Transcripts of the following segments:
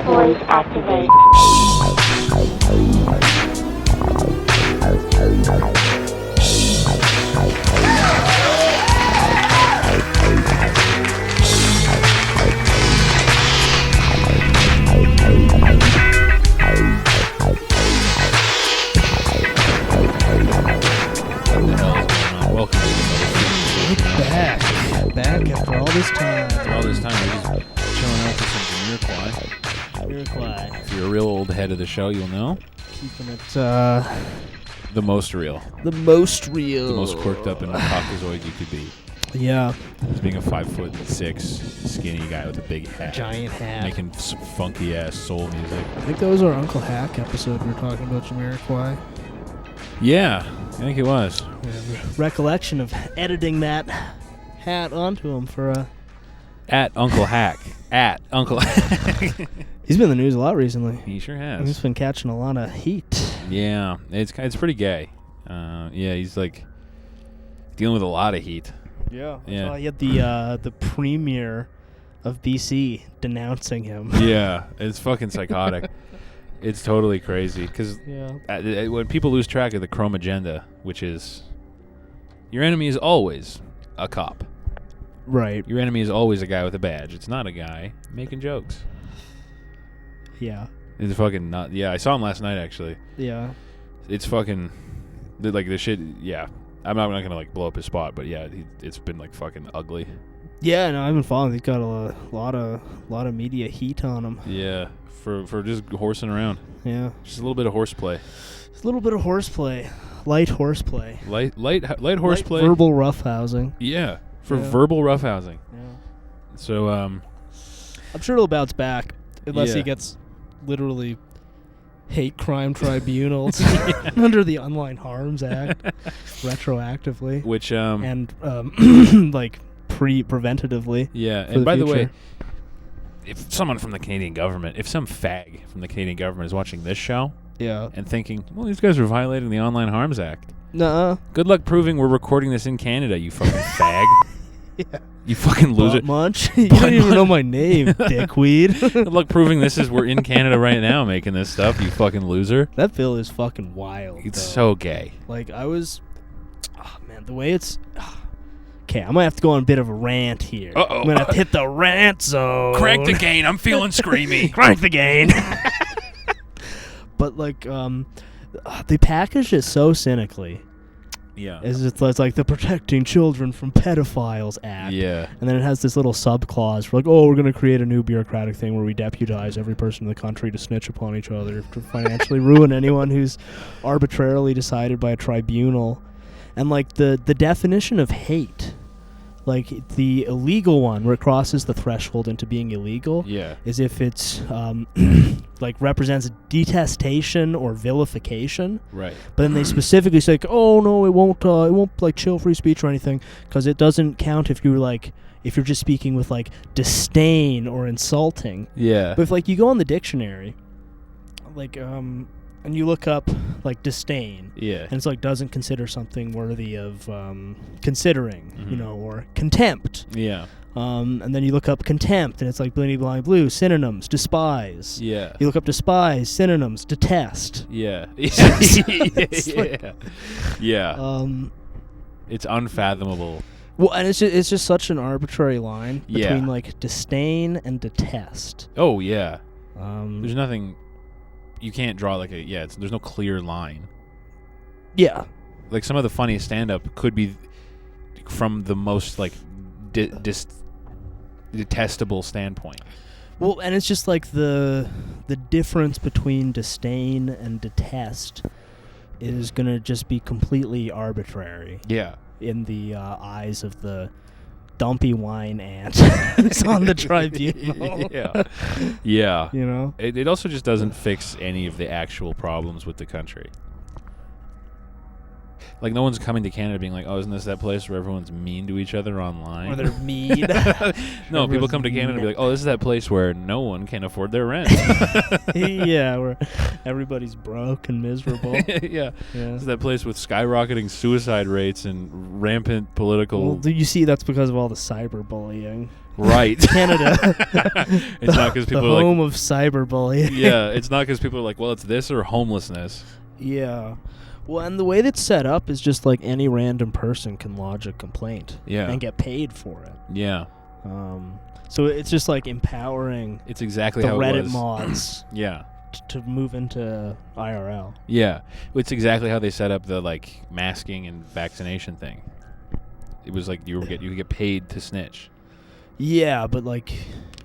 voice activate. Welcome to We're back after all this time. We're just chilling out with some Jamiroquai. If you're a real old head of the show, you'll know. Keeping it The most real. the most real. The most quirked up and caucasoid you could be. Yeah. As being a 5'6" skinny guy with a big hat. Giant hat. Making some funky ass soul music. I think that was our Uncle Hack episode we were talking about Jamiroquai. Yeah, I think it was. Recollection of editing that hat onto him for a... At Uncle Hack. At Uncle Hack. He's been in the news a lot recently. He sure He's has. been catching a lot of heat. Yeah, it's pretty gay. Yeah, he's like dealing with a lot of heat. Yeah. Yeah. He had the premier of BC denouncing him. Yeah, it's fucking psychotic. It's totally crazy because Yeah. when people lose track of the Chrome agenda, which is your enemy is always a cop. Right. Your enemy is always a guy with a badge. It's not a guy making jokes. Yeah. It's fucking not. Yeah, I saw him last night actually. Yeah. It's fucking like the shit. Yeah, I'm not gonna like blow up his spot, but yeah, it's been like fucking ugly. Yeah, no, I've been following. He's got a lot of media heat on him. Yeah, for just horsing around. Yeah, Just a little bit of horseplay. it's a little bit of horseplay, light horseplay, Light horseplay. verbal roughhousing. Yeah, for Yeah. verbal roughhousing. Yeah, So I'm sure it'll bounce back unless Yeah. he gets literally hate crime tribunals under the Online Harms Act retroactively which and like preventatively. yeah, for and the by the way, future. if someone from the Canadian government, if some fag from the Canadian government is watching this show Yeah. and thinking, well, these guys are violating the Online Harms Act. Nuh-uh. Good luck proving we're recording this in Canada, you fucking fag. Yeah. You fucking loser. Butt munch. You don't even know my name, dickweed. Good luck proving we're in Canada right now making this stuff, you fucking loser. That bill is fucking wild. It's though. so gay. Like, I was... Oh, man, the way it's... Okay, I'm going to have to go on a bit of a rant here. Uh-oh. I'm going to hit the rant zone. Crank the gain. I'm feeling screamy. Crank the gain. But, like, they package it so cynically. Yeah. It's like the Protecting Children from Pedophiles Act. Yeah. And then it has this little sub-clause for, like, oh, we're going to create a new bureaucratic thing where we deputize every person in the country to snitch upon each other, to financially ruin anyone who's arbitrarily decided by a tribunal. And, like, the definition of hate, like, the illegal one, where it crosses the threshold into being illegal, Yeah. is if it's, like, represents detestation or vilification. Right. But then they specifically say, like, oh, no, it won't, like, chill free speech or anything, because it doesn't count if you're just speaking with, like, disdain or insulting. Yeah. But if, like, you go on the dictionary, like, and you look up, like, disdain, Yeah. and it's, like, doesn't consider something worthy of considering, Mhm. or contempt. Yeah. And then you look up contempt, and it's, like, blindy blind blue, synonyms, despise. Yeah. You look up despise, synonyms, detest. Yeah. It's Yeah. Yeah. It's unfathomable. Well, and it's just such an arbitrary line Yeah. between, like, disdain and detest. Oh, yeah. Um, There's nothing. You can't draw like a. Yeah, there's no clear line. yeah. Like some of the funniest stand-up could be from the most like detestable standpoint. Well, and it's just like the difference between disdain and detest is gonna just be completely arbitrary Yeah. in the eyes of the dumpy wine ant who's on the tribunal. Yeah. Yeah. You know? It also just doesn't fix any of the actual problems with the country. Like, no one's coming to Canada being like, oh, isn't this that place where everyone's mean to each other online? Or they're mean. No, people come to Canada and be like, oh, this is that place where no one can afford their rent. Yeah, where everybody's broke and miserable. Yeah. This is that place with skyrocketing suicide rates and rampant political... Well, do you see that's because of all the cyberbullying? Right. Canada. It's not because people the are home like... of cyberbullying. Yeah, it's not because people are like, well, it's this or homelessness. Yeah. Well, and the way that's set up is just like any random person can lodge a complaint and get paid for it. Yeah. So it's just like empowering it's exactly the how Reddit it was. mods Yeah. to move into IRL. Yeah. It's exactly how they set up the like masking and vaccination thing. It was like you could get paid to snitch. Yeah, but like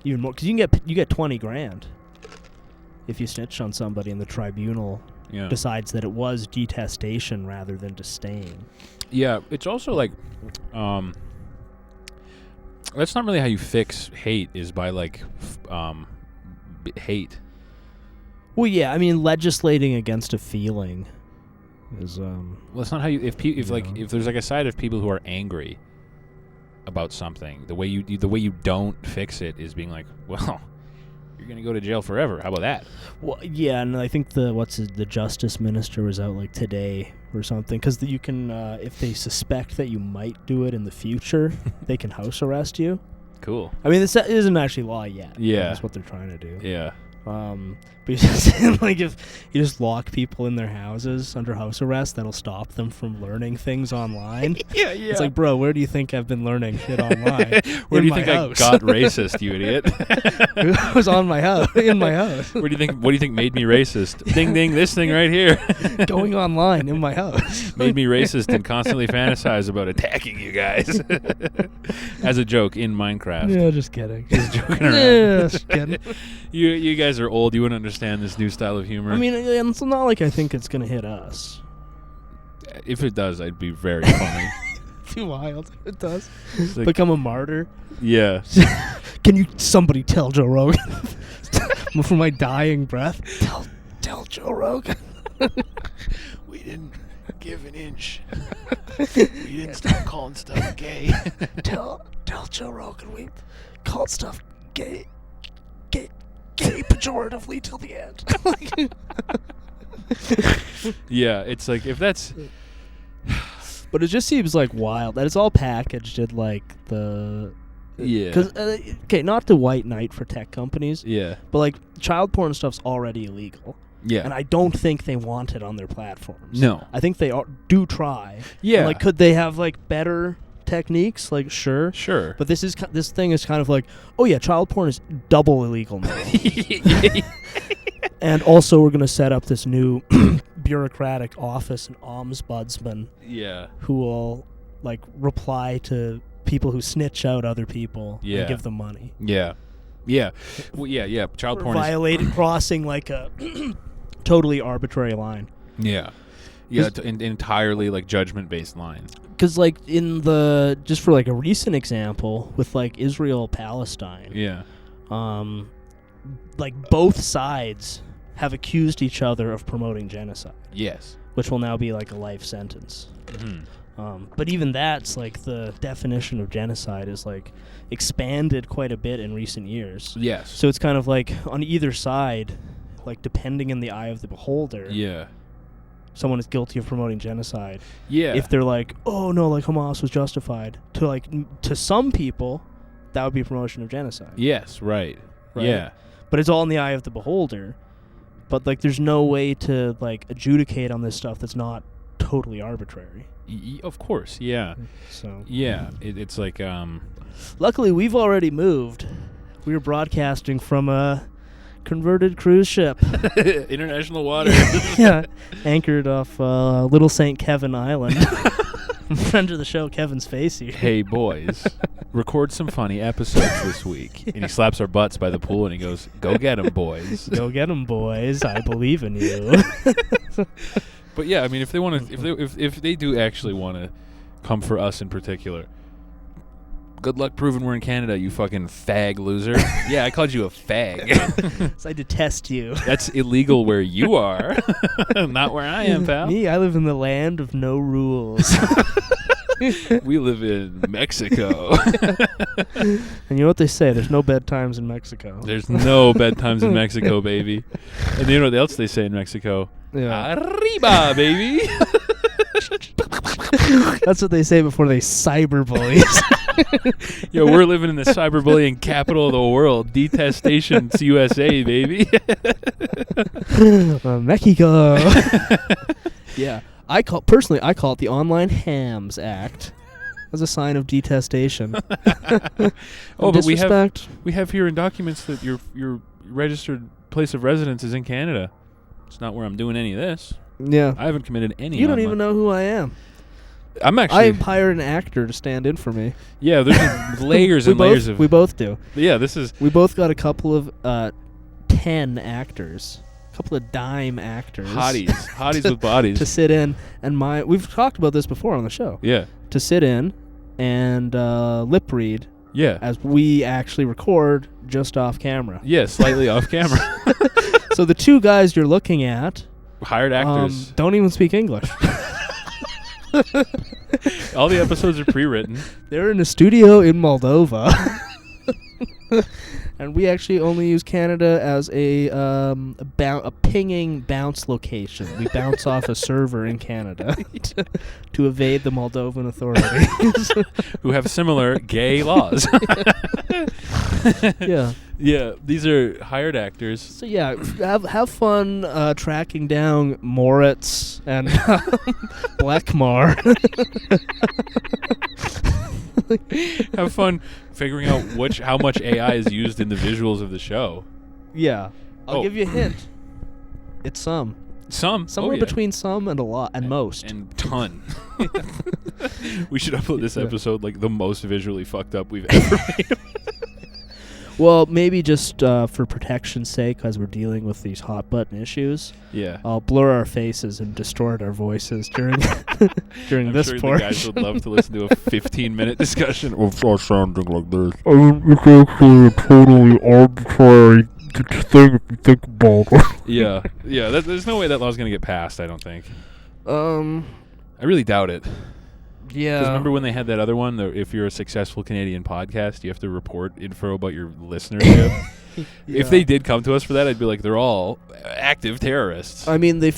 even more because you get 20 grand if you snitch on somebody and the tribunal decides that it was detestation rather than disdain. Yeah, it's also like that's not really how you fix hate is by like hate. Well, yeah, I mean legislating against a feeling is well, it's not how you if there's like a side of people who are angry about something, the way you don't fix it is being like, well, you're gonna go to jail forever. How about that? Well, yeah, and I think the justice minister was out like today or something because you can if they suspect that you might do it in the future, they can house arrest you. Cool. I mean, this isn't actually law yet. Yeah, that's what they're trying to do. Yeah. But you're just saying, like, if you just lock people in their houses under house arrest, that'll stop them from learning things online. Yeah. It's like, bro, where do you think I've been learning shit online? Where do you think house? I got racist, you idiot? It was on my house, in my house. What do you think made me racist? Ding ding, this thing right here. Going online in my house. Made me racist and constantly fantasize about attacking you guys. As a joke in Minecraft. Yeah, just kidding. Just joking around. Yeah, just kidding. You guys are old. You wouldn't understand this new style of humor. I mean, it's not like I think it's going to hit us. If it does, I'd be very funny. Too wild. It does. Like, become a martyr. Yeah. Can you somebody tell Joe Rogan for my dying breath? Tell Joe Rogan. We didn't give an inch. We didn't stop calling stuff gay. Tell Joe Rogan we called stuff gay pejoratively till the end. Yeah, it's like if that's. But it just seems like wild that it's all packaged in like the. Yeah. Because not to white knight for tech companies. Yeah. But like child porn stuff's already illegal. Yeah. And I don't think they want it on their platforms. No. I think they do try. Yeah. And, like, could they have like better techniques? Like, sure. But this thing is kind of like, oh yeah, child porn is double illegal now. And also we're gonna set up this new bureaucratic office, an ombudsman. Yeah. Who will like reply to people who snitch out other people and give them money. Yeah. Yeah. Well, yeah. Child porn is crossing like a totally arbitrary line. Yeah. Yeah, entirely like judgment-based line. Because like just for like a recent example with like Israel-Palestine. Yeah. Like both sides have accused each other of promoting genocide. Yes. Which will now be like a life sentence. Mm-hmm. But even that's like the definition of genocide is like expanded quite a bit in recent years. Yes. So it's kind of like on either side, like depending in the eye of the beholder. Yeah. Someone is guilty of promoting genocide. Yeah. If they're like, oh no, like Hamas was justified. To some people, that would be promotion of genocide. Yes. Right. Yeah. But it's all in the eye of the beholder. But like, there's no way to like adjudicate on this stuff that's not totally arbitrary. Of course. Yeah. So. Yeah. It's like. Luckily, we've already moved. We were broadcasting from a converted cruise ship. International water. Yeah. Anchored off Little St. Kevin Island. Friend of the show, Kevin Spacey. Hey, boys. Record some funny episodes this week. And he slaps our butts by the pool and he goes, go get 'em, boys. Go get 'em, boys. I believe in you. But yeah, I mean, if they want to, if they do actually want to come for us in particular, Good luck proving we're in Canada, you fucking fag loser. Yeah, I called you a fag. So I detest you. That's illegal where you are, not where I am, pal. Me, I live in the land of no rules. We live in Mexico. And you know what they say? There's no bedtimes in Mexico. There's no bedtimes in Mexico, baby. And you know what else they say in Mexico? Yeah. Arriba, baby. That's what they say before they cyberbully. Yo, we're living in the cyberbullying capital of the world. Detestation USA, baby. Mexico. Yeah. I call it the Online Hams Act as a sign of detestation. Oh, but disrespect. we have here in documents that your registered place of residence is in Canada. It's not where I'm doing any of this. Yeah. I haven't committed any. You don't even know who I am. I'm actually. I hired an actor to stand in for me. Yeah, there's layers and layers of. We both do. Yeah, this is. We both got a couple of 10 actors. Couple of dime actors, hotties with bodies, to sit in, and we've talked about this before on the show. Yeah, to sit in and lip read. Yeah, as we actually record just off camera. Yeah, slightly off camera. So the two guys you're looking at, hired actors, don't even speak English. All the episodes are pre-written. They're in a studio in Moldova. And we actually only use Canada as a pinging bounce location. We bounce off a server in Canada to evade the Moldovan authorities, who have similar gay laws. Yeah. Yeah, these are hired actors. So yeah, have fun tracking down Moritz and Blackmar. Have fun figuring out how much AI is used in the visuals of the show. Yeah. I'll give you a hint. It's some. Somewhere between some and a lot and most. And ton. We should upload this episode like the most visually fucked up we've ever made. Well, maybe just for protection's sake, because we're dealing with these hot button issues. Yeah, I'll blur our faces and distort our voices during I'm this sure portion. The guys would love to listen to a 15-minute discussion of sounding like this. I mean, it's actually a totally arbitrary thing if you think about it. Yeah. There's no way that law's gonna get passed. I don't think. I really doubt it. Yeah. Because remember when they had that other one? If you're a successful Canadian podcast, you have to report info about your listenership. Yeah. If they did come to us for that, I'd be like, they're all active terrorists. I mean, they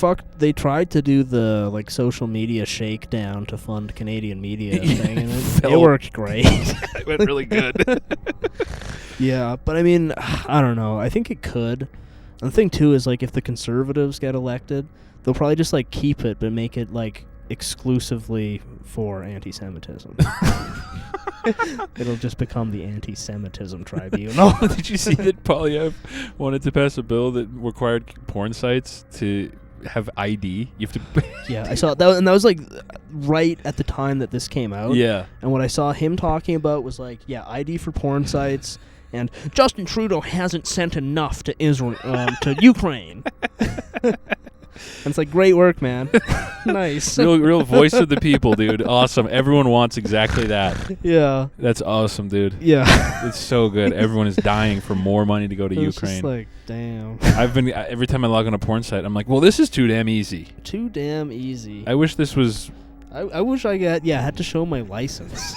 tried to do the social media shakedown to fund Canadian media thing, and it worked great. It went really good. Yeah, but I mean, I don't know. I think it could. And the thing too is if the Conservatives get elected, they'll probably just keep it, but make it exclusively for anti-Semitism. It'll just become the anti-Semitism tribunal. Did you see that Polyev wanted to pass a bill that required porn sites to have ID? You have to. Yeah, I saw that, and that was right at the time that this came out. Yeah. And what I saw him talking about was ID for porn sites, and Justin Trudeau hasn't sent enough to Israel to Ukraine. And it's great work, man. Nice. Real voice of the people, dude. Awesome. Everyone wants exactly that. Yeah. That's awesome, dude. Yeah. It's so good. Everyone is dying for more money to go to Ukraine. Just damn. I've been every time I log on a porn site, I'm like, well, this is too damn easy. Too damn easy. I wish this was. I wish I had to show my license.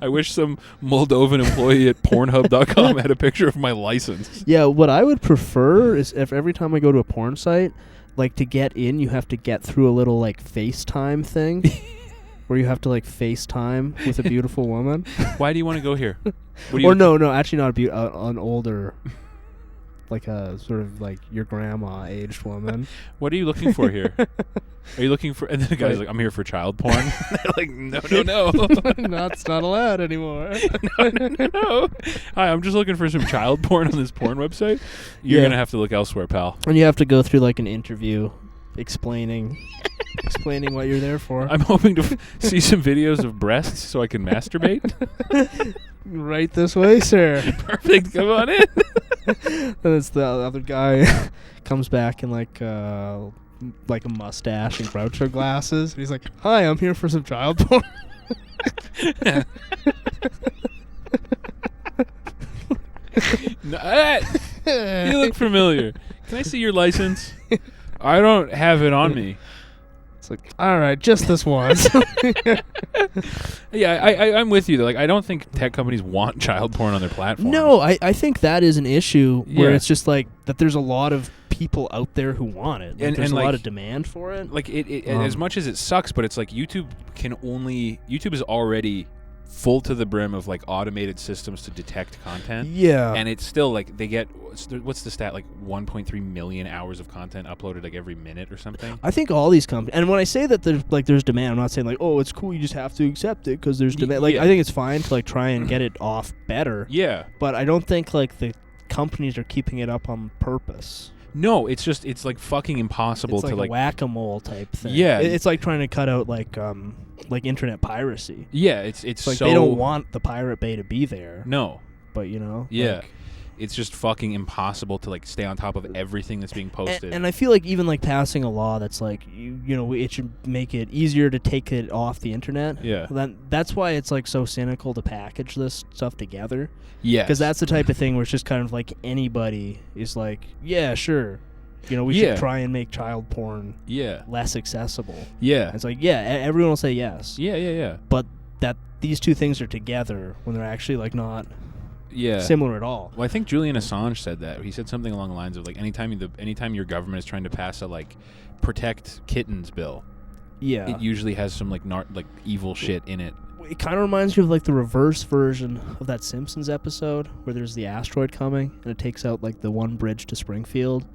I wish some Moldovan employee at Pornhub.com had a picture of my license. Yeah, what I would prefer is if every time I go to a porn site, to get in, you have to get through a little FaceTime thing, where you have to FaceTime with a beautiful woman. Why do you want to go here? No, actually not an older, a sort of your grandma aged woman. What are you looking for here? Are you looking for? And then the guy's like, "I'm here for child porn." They're like, "No." That's not allowed anymore. No. Hi, I'm just looking for some child porn on this porn website. You're gonna have to look elsewhere, pal. And you have to go through an interview, explaining what you're there for. I'm hoping to see some videos of breasts so I can masturbate. Right this way, sir. Perfect. Come on in. And it's the other guy comes back in a mustache and Groucho glasses. And he's like, "Hi, I'm here for some child porn." You look familiar. Can I see your license? I don't have it on me. It's like, all right, just this once. Yeah, I'm with you though. Like, I don't think tech companies want child porn on their platform. No, I think that is an issue where Yeah. it's just like that. There's a lot of people out there who want it. Like, And there's a like, lot of demand for it. Like as much as it sucks, but it's like YouTube is already full to the brim of like automated systems to detect content. Yeah. And it's still like they get what's the stat, like 1.3 million hours of content uploaded like every minute or something. I think all these companies, and when I say that there's demand, I'm not saying like, oh, it's cool, you just have to accept it because there's demand. Like, yeah. I think it's fine to like try and get it off better. Yeah. But I don't think like the companies are keeping it up on purpose. No, it's like fucking impossible It's like to like a whack-a-mole type thing. Yeah. It's like trying to cut out like internet piracy. Yeah, it's Like so they don't want the Pirate Bay to be there. No. But you know. Yeah. Like, it's just fucking impossible to like stay on top of everything that's being posted. and I feel like even like passing a law that's like you know it should make it easier to take it off the internet. Yeah. That's why it's like so cynical to package this stuff together. Yeah. Because that's the type of thing where it's just kind of like anybody is like, yeah, sure. You know, we should try and make child porn less accessible. Yeah. And it's like, yeah, everyone will say yes. Yeah. But that these two things are together when they're actually like not similar at all. Well, I think Julian Assange said that. He said something along the lines of like anytime your government is trying to pass a like protect kittens bill, it usually has some like evil shit in it. It kind of reminds me of like the reverse version of that Simpsons episode where there's the asteroid coming and it takes out like the one bridge to Springfield.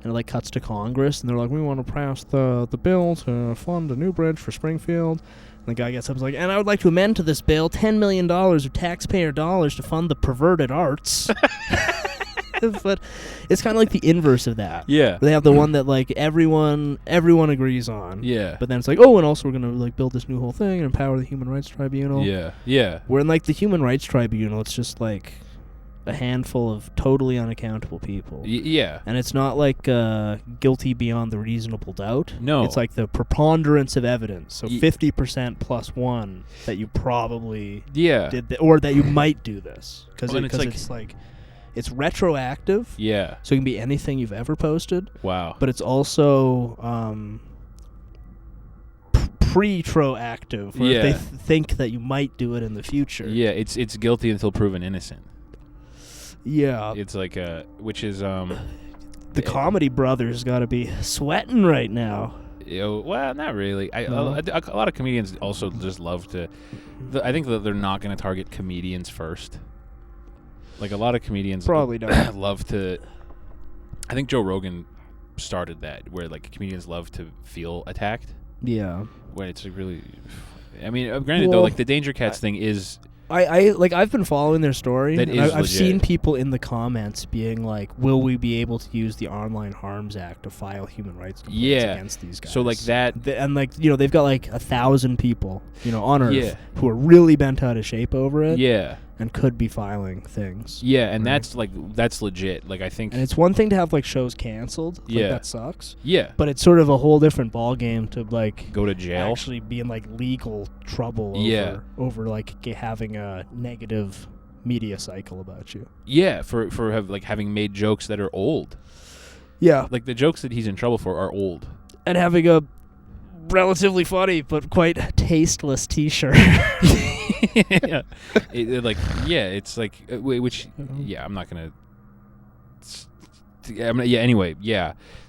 And it like cuts to Congress, and they're like, "We want to pass the bill to fund a new bridge for Springfield." And the guy gets up and is like, "And I would like to amend to this bill $10 million of taxpayer dollars to fund the perverted arts." But it's kind of like the inverse of that. Yeah. They have the one that like everyone agrees on. Yeah. But then it's like, oh, and also we're gonna like build this new whole thing and empower the Human Rights Tribunal. Yeah. Yeah. Where in like the Human Rights Tribunal, it's just like a handful of totally unaccountable people. Yeah. And it's not like guilty beyond the reasonable doubt. No. It's like the preponderance of evidence. So 50% plus one that you probably did or that you might do this. Because it's retroactive. Yeah. So it can be anything you've ever posted. Wow. But it's also pretroactive. Where if they think that you might do it in the future. Yeah, it's guilty until proven innocent. Yeah. It's like which is the Comedy Brothers got to be sweating right now. Well, not really. A lot of comedians also just love to. I think that they're not going to target comedians first. Like a lot of comedians probably don't love to. I think Joe Rogan started that, where like comedians love to feel attacked. Yeah. When it's like really. I mean, granted though, like the Danger Cats thing is. I've been following their story. That is I've seen people in the comments being like, "Will we be able to use the Online Harms Act to file human rights complaints against these guys?" So like that, and like they've got like 1,000 people on Earth who are really bent out of shape over it. Yeah. And could be filing things. Yeah, and that's legit. Like I think, and it's one thing to have like shows canceled. Like, that sucks. Yeah, but it's sort of a whole different ball game to like go to jail, actually be in like legal trouble. Over like having a negative media cycle about you. Yeah, for having made jokes that are old. Yeah, like the jokes that he's in trouble for are old, and having a relatively funny but quite tasteless T-shirt. It's like which I'm not gonna. Anyway,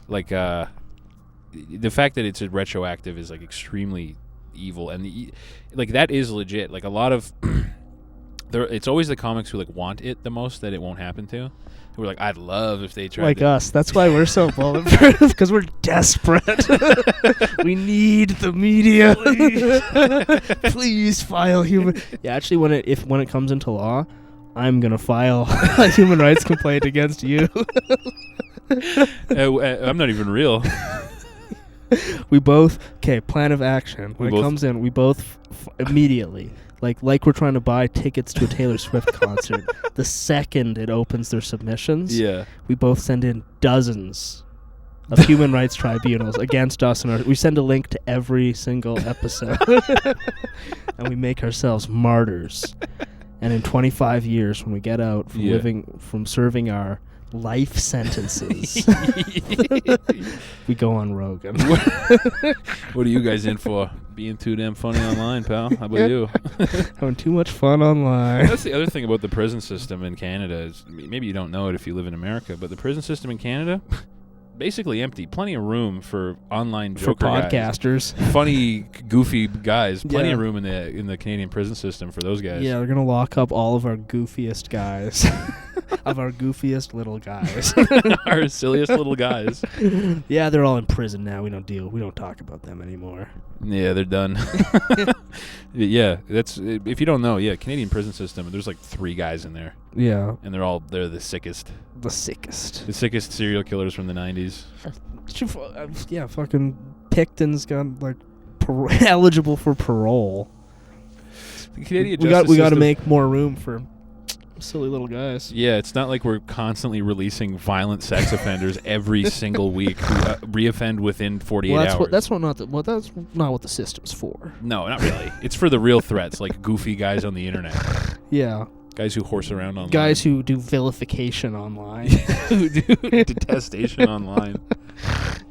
like the fact that it's retroactive is like extremely evil, and like that is legit. Like a lot of it's always the comics who like want it the most that it won't happen to. Who are like, I'd love if they tried. Like us. That's why we're so bulletproof, because we're desperate. We need the media. Please file human. Yeah, actually, when it comes into law, I'm gonna file a human rights complaint against you. I'm not even real. We both plan of action. When it comes in, we both immediately. Like we're trying to buy tickets to a Taylor Swift concert. The second it opens their submissions, we both send in dozens of human rights tribunals against us, and we send a link to every single episode, and we make ourselves martyrs. And in 25 years, when we get out from serving our life sentences, we go on Rogan. What are you guys in for? Being too damn funny online, pal. How about you? Having too much fun online. That's the other thing about the prison system in Canada is maybe you don't know it if you live in America, but the prison system in Canada, basically empty. Plenty of room for online For joker podcasters. guys. Funny, goofy guys. Plenty of room in the Canadian prison system for those guys. Yeah, we're going to lock up all of our goofiest guys. Of our goofiest little guys. Our silliest little guys. Yeah, they're all in prison now. We don't talk about them anymore. Yeah, they're done. Yeah, that's if you don't know. Yeah, Canadian prison system. There's like 3 guys in there, Yeah. and they're the sickest. The sickest. The sickest serial killers from the 90s. Yeah, fucking Picton's got like eligible for parole. The Canadian we justice got to system- make more room for silly little guys. Yeah, it's not like we're constantly releasing violent sex offenders every single week who reoffend within 48 hours. That's not what the system's for. No, not really. It's for the real threats, like goofy guys on the internet, Yeah. guys who horse around online, Guys who do vilification online. who do detestation online.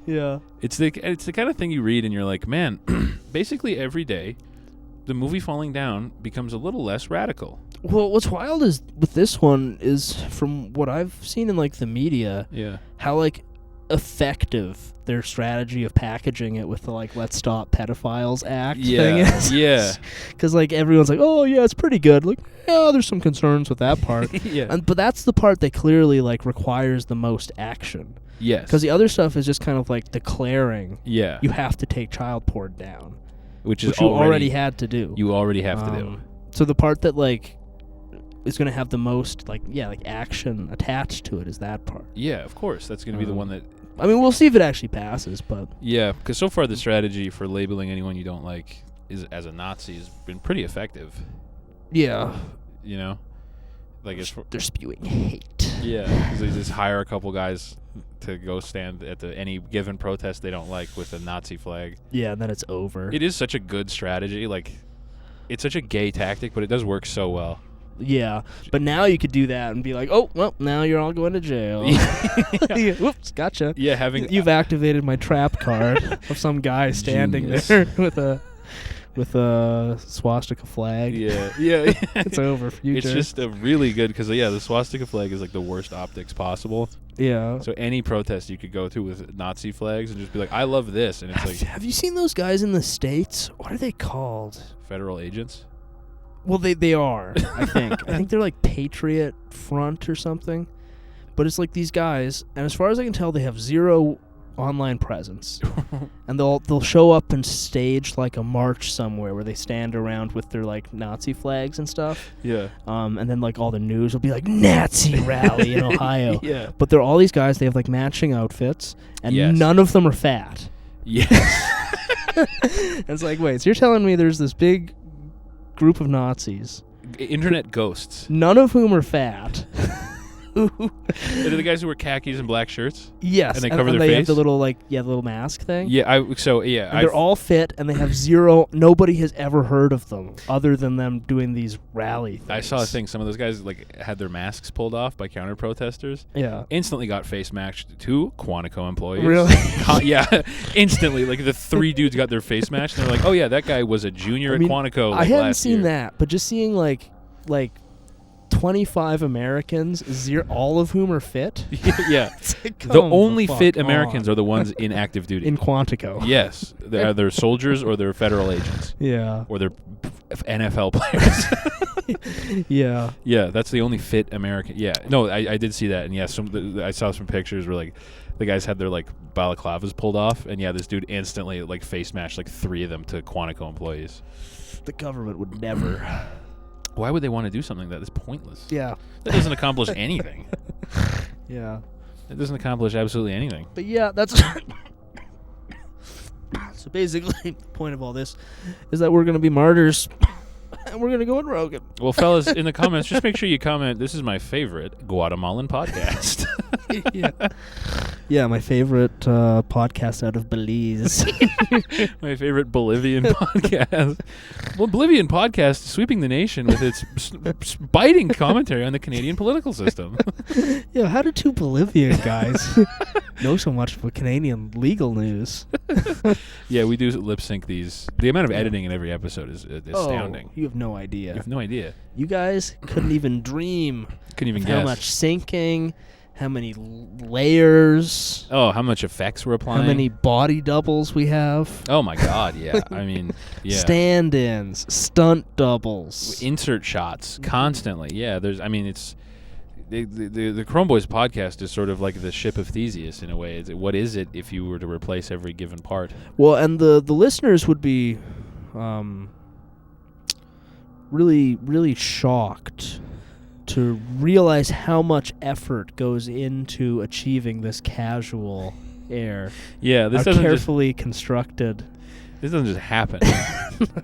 Yeah. It's the kind of thing you read and you're like, man, basically every day, the movie Falling Down becomes a little less radical. Well, what's wild is with this one is from what I've seen in like the media, how like effective their strategy of packaging it with the like Let's Stop Pedophiles Act thing is. Yeah. Because like everyone's like, oh yeah, it's pretty good. Like, yeah, there's some concerns with that part. Yeah. But that's the part that clearly like requires the most action. Yes. Because the other stuff is just kind of like declaring you have to take child porn down, which you already had to do. You already have to do. So the part that like is going to have the most like action attached to it is that part. Yeah, of course. That's going to be the one that... I mean, we'll see if it actually passes, but... Yeah, because so far the strategy for labeling anyone you don't like as a Nazi has been pretty effective. Yeah. You know? Like they're spewing hate. Yeah, because they just hire a couple guys to go stand at any given protest they don't like with a Nazi flag. Yeah, and then it's over. It is such a good strategy. Like, it's such a gay tactic, but it does work so well. Yeah, but now you could do that and be like, oh, well, now you're all going to jail. Yeah. Whoops, gotcha. Yeah, You've activated my trap card of some guy standing there with a swastika flag. Yeah. It's over. It's just a really good, because, the swastika flag is like the worst optics possible. Yeah. So any protest you could go to with Nazi flags and just be like, I love this. And it's like... Have you seen those guys in the States? What are they called? Federal agents? Well, they are, I think. I think they're like Patriot Front or something. But it's like these guys, and as far as I can tell, they have zero online presence. And they'll show up and stage like a march somewhere where they stand around with their like Nazi flags and stuff. Yeah. And then like all the news will be like Nazi rally in Ohio. Yeah. But they're all these guys, they have like matching outfits, and none of them are fat. Yes. It's like, wait, so you're telling me there's this big group of Nazis, internet ghosts, none of whom are fat. They're the guys who wear khakis and black shirts. Yes, and they cover their they face. have the little little mask thing. Yeah, and they're all fit, and they have zero. Nobody has ever heard of them other than them doing these rally things. I saw a thing. Some of those guys had their masks pulled off by counter protesters. Yeah, instantly got face matched to Quantico employees. Really? Yeah, instantly. Like the 3 dudes got their face matched, and they're like, "Oh yeah, that guy was a junior at Quantico." I haven't seen that, but just seeing like 25 Americans, all of whom are fit. Yeah. Like, the only fit Americans are the ones in active duty. In Quantico. Yes. They're soldiers or they're federal agents. Yeah. Or they're NFL players. Yeah. Yeah, that's the only fit American. Yeah. No, I did see that. And I saw some pictures where the guys had their balaclavas pulled off. And this dude instantly face matched 3 of them to Quantico employees. The government would never... Why would they want to do something that is pointless? Yeah. That doesn't accomplish anything. Yeah. It doesn't accomplish absolutely anything. But yeah, that's... So basically, the point of all this is that we're going to be martyrs, and we're going to go on Rogan. Well, fellas, in the comments, just make sure you comment, this is my favorite Guatemalan podcast. Yeah. Yeah, my favorite podcast out of Belize. My favorite Bolivian podcast. Well, Bolivian podcast sweeping the nation with its biting commentary on the Canadian political system. Yeah, how do two Bolivian guys know so much about Canadian legal news? Yeah, we do lip sync these. The amount of editing in every episode is astounding. Oh, you have no idea. You have no idea. You guys couldn't even dream Couldn't even of guess. how much syncing, how many layers, Oh, how much effects we're applying. how many body doubles we have. Oh my God! Yeah, I mean, yeah. Stand-ins, stunt doubles. Insert shots constantly. Yeah, there's. I mean, it's the Chrome Boys podcast is sort of like the ship of Theseus in a way. What is it if you were to replace every given part? Well, and the listeners would be really, really shocked to realize how much effort goes into achieving this casual air. Yeah, this How doesn't carefully constructed. this doesn't just happen.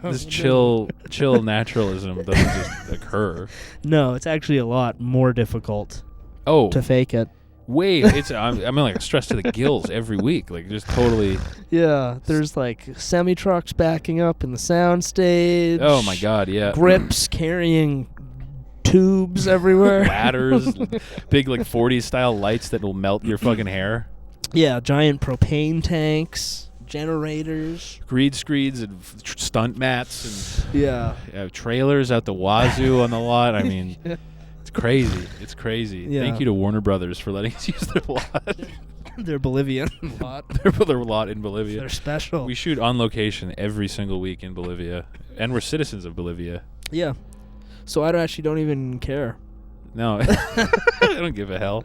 This chill naturalism doesn't just occur. No, it's actually a lot more difficult Oh, to fake it. it's I'm in like a stress to the gills every week, like just totally. Yeah, there's like semi-trucks backing up in the sound stage. Oh my God, yeah. Grips carrying tubes everywhere. Ladders, big like 40s style lights that will melt your fucking hair. Yeah, giant propane tanks, generators. Green screens and stunt mats Yeah. and trailers out the wazoo on the lot. I mean, it's crazy. It's crazy. Yeah. Thank you to Warner Brothers for letting us use their lot. They're Bolivian lot. their lot in Bolivia. They're special. We shoot on location every single week in Bolivia, and we're citizens of Bolivia. Yeah. So I don't even care. No, I don't give a hell.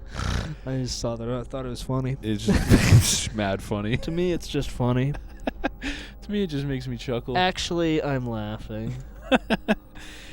I just saw that. I thought it was funny. It's just mad funny. To me, it's just funny. To me, it just makes me chuckle. Actually, I'm laughing.